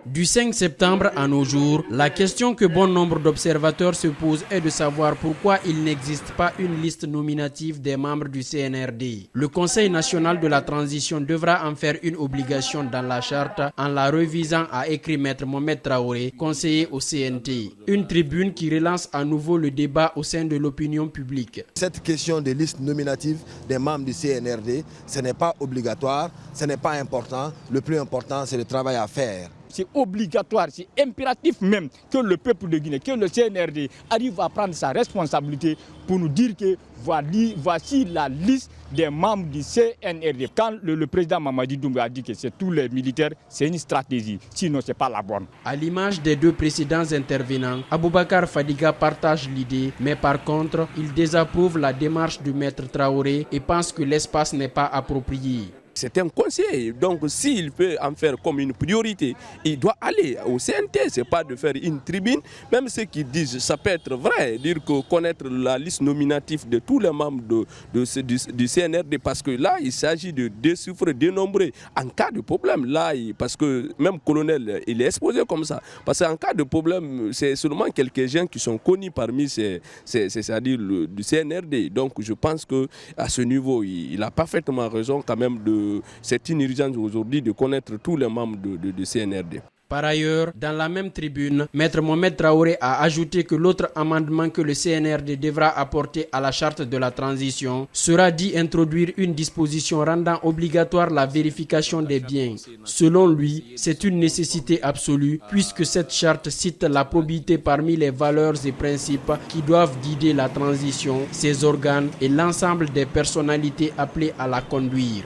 Du 5 septembre à nos jours, la question que bon nombre d'observateurs se posent est de savoir pourquoi il n'existe pas une liste nominative des membres du CNRD. Le Conseil national de la transition devra en faire une obligation dans la charte en la revisant, a écrit Maître Mohamed Traoré, conseiller au CNT. Une tribune qui relance à nouveau le débat au sein de l'opinion publique. Cette question de liste nominative des membres du CNRD, ce n'est pas obligatoire, ce n'est pas important. Le plus important, c'est le travail à faire. C'est obligatoire, c'est impératif même que le peuple de Guinée, que le CNRD arrive à prendre sa responsabilité pour nous dire que voici la liste des membres du CNRD. Quand le président Mamadi Doumbouya a dit que c'est tous les militaires, c'est une stratégie, sinon ce n'est pas la bonne. À l'image des deux précédents intervenants, Aboubakar Fadiga partage l'idée, mais par contre, il désapprouve la démarche du maître Traoré et pense que l'espace n'est pas approprié. C'est un conseil, donc s'il peut en faire comme une priorité, il doit aller au CNT, ce n'est pas de faire une tribune. Même ceux qui disent, ça peut être vrai, dire que connaître la liste nominative de tous les membres du CNRD, parce que là, il s'agit de déchiffrer, dénombrer en cas de problème. Là, parce que même colonel, il est exposé comme ça. Parce qu'en cas de problème, c'est seulement quelques gens qui sont connus parmi c'est-à-dire du CNRD. Donc je pense qu'à ce niveau, il a parfaitement raison quand même c'est une urgence aujourd'hui de connaître tous les membres du CNRD. Par ailleurs, dans la même tribune, Maître Mohamed Traoré a ajouté que l'autre amendement que le CNRD devra apporter à la charte de la transition sera d'y introduire une disposition rendant obligatoire la vérification des biens. Selon lui, c'est une nécessité absolue puisque cette charte cite la probité parmi les valeurs et principes qui doivent guider la transition, ses organes et l'ensemble des personnalités appelées à la conduire.